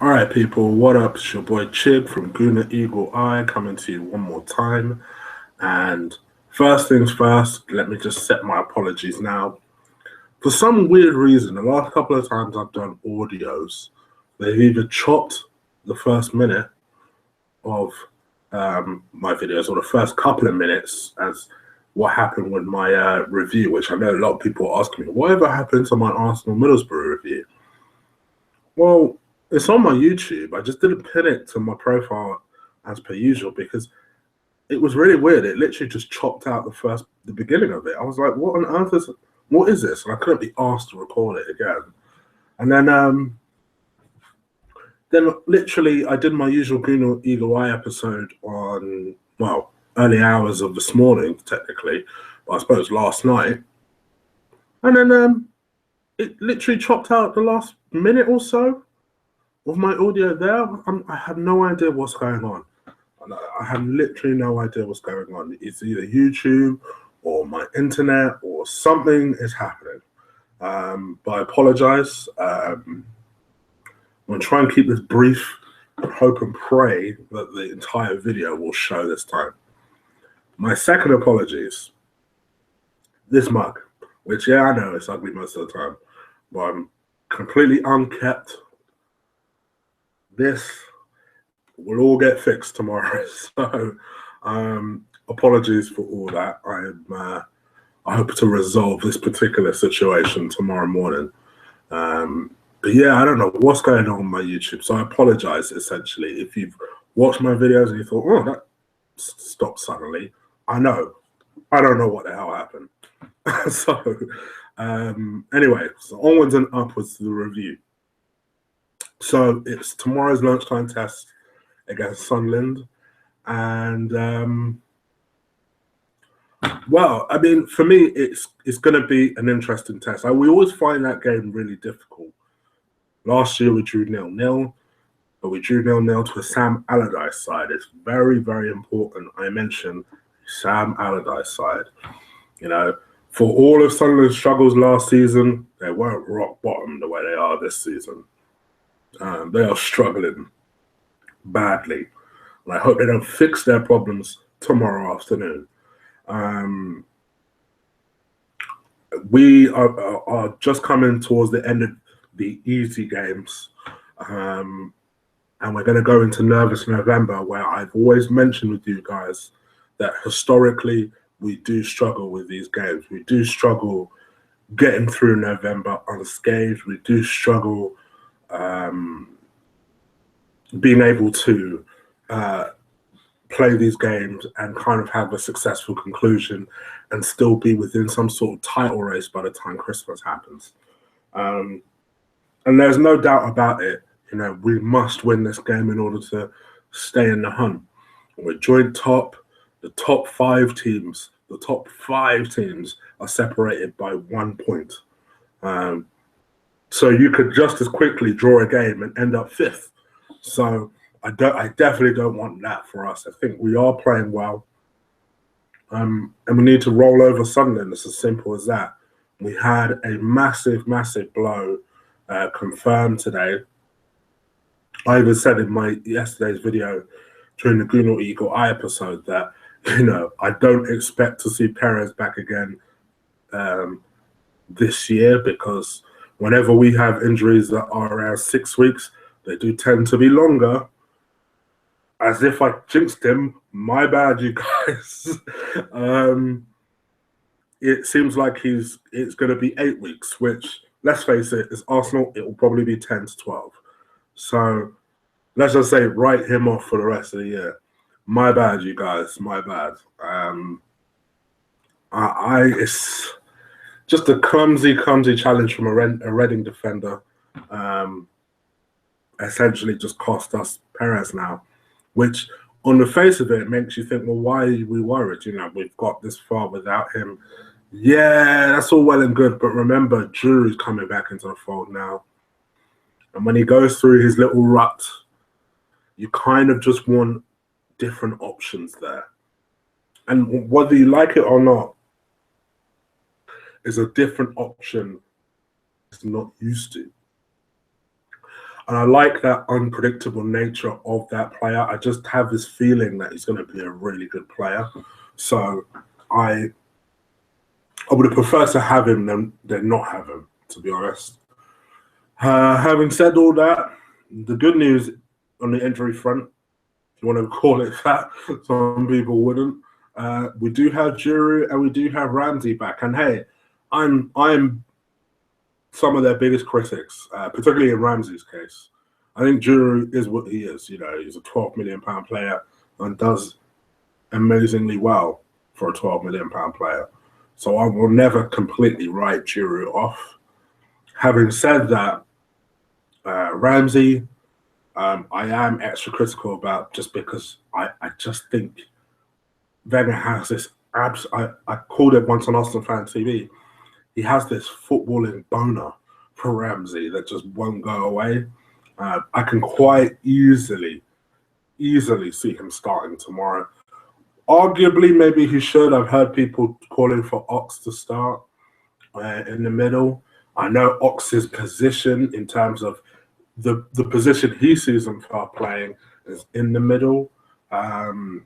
All right, people, what up? It's your boy Chib from Gooner Eagle Eye coming to you one more time. And first things first, let me just set my apologies now. For some weird reason, the last couple of times I've done audios, they've either chopped the first minute of my videos or the first couple of minutes as what happened with my review, which I know a lot of people are asking me, whatever happened to my Arsenal Middlesbrough review? Well, it's on my YouTube. I just didn't pin it to my profile as per usual because it was really weird. It literally just chopped out the beginning of it. I was like, what is this? And I couldn't be asked to record it again. And then literally I did my usual Gooner Eagle Eye episode on, well, early hours of this morning, technically, but I suppose last night. And then it literally chopped out the last minute or so of my audio there. I have no idea what's going on. I have literally no idea what's going on. It's either YouTube or my internet or something is happening. But I apologize. I'm going to try and keep this brief and hope and pray that the entire video will show this time. My second apologies. This mug, which, yeah, I know it's ugly most of the time, but I'm completely unkept. This will all get fixed tomorrow. So apologies for all that. I hope to resolve this particular situation tomorrow morning. But yeah, I don't know what's going on my YouTube. So I apologize essentially. If you've watched my videos and you thought, oh, that stopped suddenly. I don't know what the hell happened. So anyway, so onwards and upwards to the review. So it's tomorrow's lunchtime test against Sunderland. And well, I mean, for me, it's going to be an interesting test. We always find that game really difficult. Last year we drew 0-0, but we drew 0-0 to a Sam Allardyce side. It's very, very important I mention Sam Allardyce side. You know, for all of Sunderland's struggles last season, they weren't rock bottom the way they are this season. They are struggling badly. And I hope they don't fix their problems tomorrow afternoon. We are just coming towards the end of the easy games. And we're going to go into nervous November, where I've always mentioned with you guys that historically we do struggle with these games. We do struggle getting through November unscathed. We do struggle being able to play these games and kind of have a successful conclusion and still be within some sort of title race by the time Christmas happens. And there's no doubt about it. You know, we must win this game in order to stay in the hunt. We're joint top. The top five teams are separated by 1 point. So you could just as quickly draw a game and end up fifth. So I definitely don't want that for us. I think we are playing well. And we need to roll over Sunderland. It's as simple as that. We had a massive, massive blow confirmed today. I even said in my yesterday's video during the Gooner Eagle Eye episode that, you know, I don't expect to see Perez back again this year, because whenever we have injuries that are around 6 weeks, they do tend to be longer. As if I jinxed him. My bad, you guys. It seems like it's going to be 8 weeks, which, let's face it, is Arsenal. It will probably be 10 to 12. So let's just say write him off for the rest of the year. My bad, you guys. My bad. It's just a clumsy challenge from a Reading defender. Essentially just cost us Perez now, which on the face of it makes you think, well, why are we worried? You know, we've got this far without him. Yeah, that's all well and good, but remember, Drew's coming back into the fold now. And when he goes through his little rut, you kind of just want different options there. And whether you like it or not, is a different option it's not used to. And I like that unpredictable nature of that player. I just have this feeling that he's going to be a really good player. So I would have preferred to have him than not have him, to be honest. Having said all that, the good news on the injury front, if you want to call it that, some people wouldn't. We do have Giroud and we do have Ramsey back. And hey, I'm some of their biggest critics, particularly in Ramsey's case. I think Giroud is what he is. You know, he's a £12 million player and does amazingly well for a £12 million player. So I will never completely write Giroud off. Having said that, Ramsey, I am extra critical about just because I just think Wenger has this I called it once on Arsenal Fan TV. He has this footballing boner for Ramsey that just won't go away. I can quite easily see him starting tomorrow. Arguably, maybe he should. I've heard people calling for Ox to start in the middle. I know Ox's position in terms of the position he sees himself playing is in the middle. I'd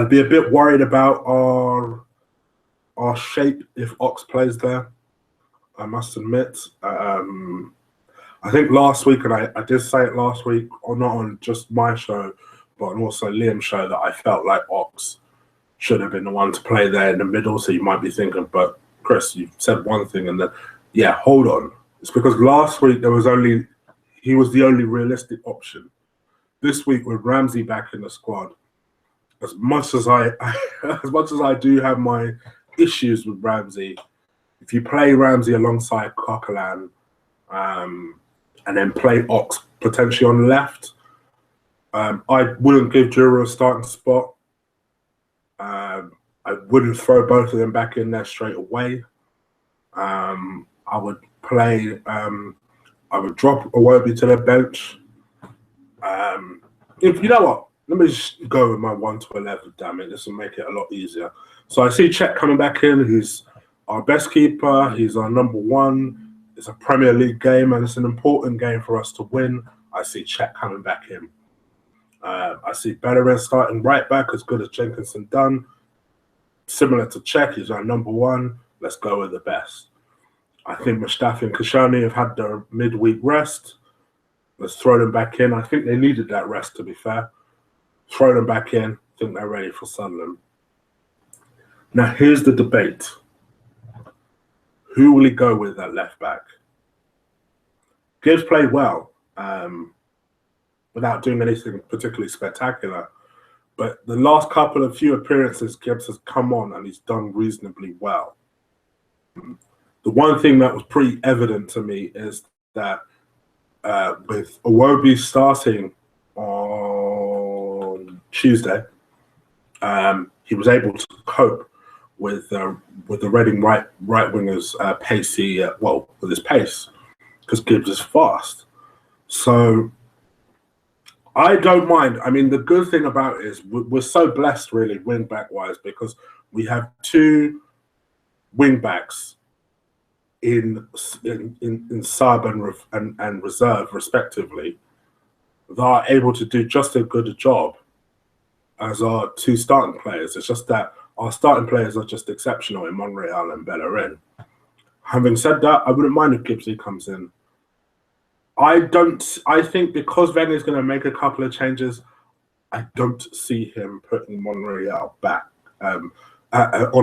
be a bit worried about our shape if Ox plays there, I must admit. I think last week, and I did say it last week, or not on just my show, but on also Liam's show, that I felt like Ox should have been the one to play there in the middle. So you might be thinking, but Chris, you said one thing, and then, yeah, hold on. It's because last week he was the only realistic option. This week with Ramsey back in the squad, as much as I do have my issues with Ramsey, if you play Ramsey alongside Coquelin, and then play Ox potentially on the left, I wouldn't give Giroud a starting spot. I wouldn't throw both of them back in there straight away. I would play. I would drop Iwobi to the bench. If you know what, let me just go with my 1 to 11. Damn it, this will make it a lot easier. So I see Cech coming back in. He's our best keeper. He's our number one. It's a Premier League game, and it's an important game for us to win. I see Cech coming back in. I see Bellerin starting right back, as good as Jenkinson done. Similar to Cech, he's our number one. Let's go with the best. I think Mustafi and Kashani have had their midweek rest. Let's throw them back in. I think they needed that rest, to be fair. Throw them back in. I think they're ready for Sunderland. Now, here's the debate. Who will he go with at left back? Gibbs played well without doing anything particularly spectacular. But the last couple of few appearances, Gibbs has come on and he's done reasonably well. The one thing that was pretty evident to me is that with Iwobi starting on Tuesday, he was able to cope with the Reading right winger's pacey, with his pace, because Gibbs is fast. So I don't mind. I mean, the good thing about it is we're so blessed, really, wing back wise, because we have two wing backs in sub and reserve, respectively, that are able to do just as good a job as our two starting players. It's just that our starting players are just exceptional in Monreal and Bellerin. Having said that, I wouldn't mind if Gibbsy comes in. I think because Wenger is going to make a couple of changes, I don't see him putting Monreal back on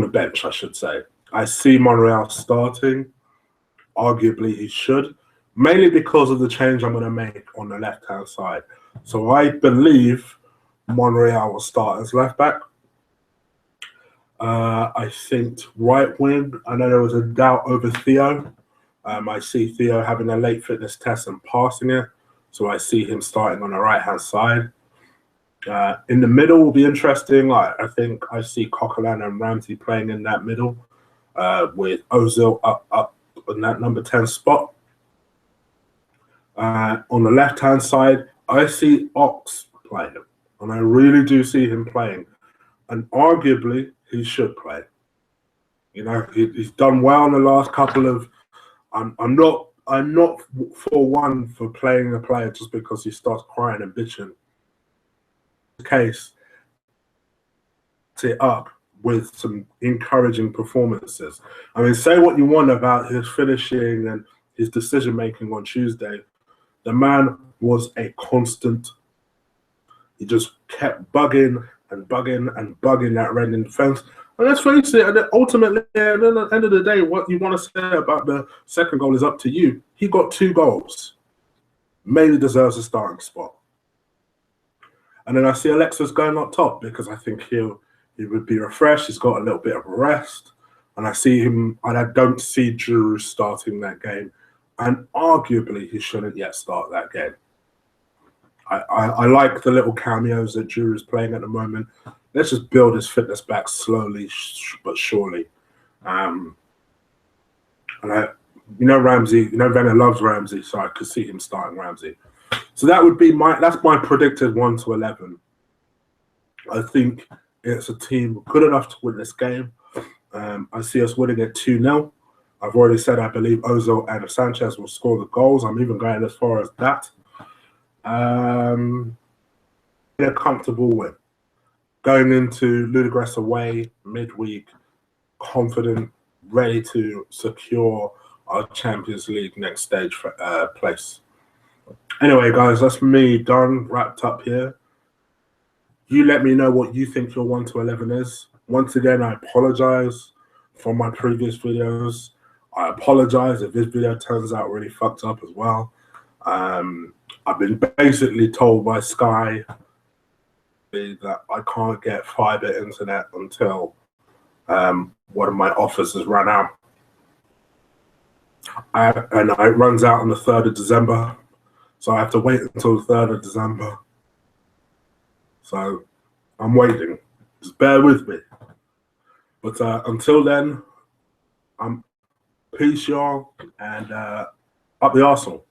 the bench, I should say. I see Monreal starting. Arguably, he should, mainly because of the change I'm going to make on the left-hand side. So I believe Monreal will start as left back. I think right wing, I know there was a doubt over Theo. I see Theo having a late fitness test and passing it. So I see him starting on the right-hand side. In the middle will be interesting. I think I see Coquelin and Ramsey playing in that middle with Ozil up in that number 10 spot. On the left-hand side, I see Ox playing. And I really do see him playing. And arguably, he should play. You know, he's done well in the last couple of... I'm not I'm not for one for playing a player just because he starts crying and bitching. The case, it up with some encouraging performances. I mean, say what you want about his finishing and his decision making on Tuesday. The man was a constant. He just kept bugging and bugging and bugging that Reading defense. And let's face it, and ultimately, at the end of the day, what you want to say about the second goal is up to you. He got 2 goals. Maybe deserves a starting spot. And then I see Alexis going up top because I think he would be refreshed. He's got a little bit of rest. And I see him, and I don't see Drew starting that game. And arguably, he shouldn't yet start that game. I like the little cameos that Drew is playing at the moment. Let's just build his fitness back slowly but surely. And Ramsey, Venner loves Ramsey, so I could see him starting Ramsey. So that would be that's my predicted 1 to 11. I think it's a team good enough to win this game. I see us winning it 2-0. I've already said I believe Ozil and Sanchez will score the goals. I'm even going as far as that. A comfortable win. Going into Ludogorets away midweek, confident, ready to secure our Champions League next stage for place. Anyway, guys, that's me done, wrapped up here. You let me know what you think your 1 to 11 is. Once again, I apologize for my previous videos. I apologize if this video turns out really fucked up as well. I've been basically told by Sky that I can't get fiber internet until one of my offers has run out. And it runs out on the 3rd of December. So I have to wait until the 3rd of December. So I'm waiting. Just bear with me. But until then, peace, y'all, and up the Arsenal.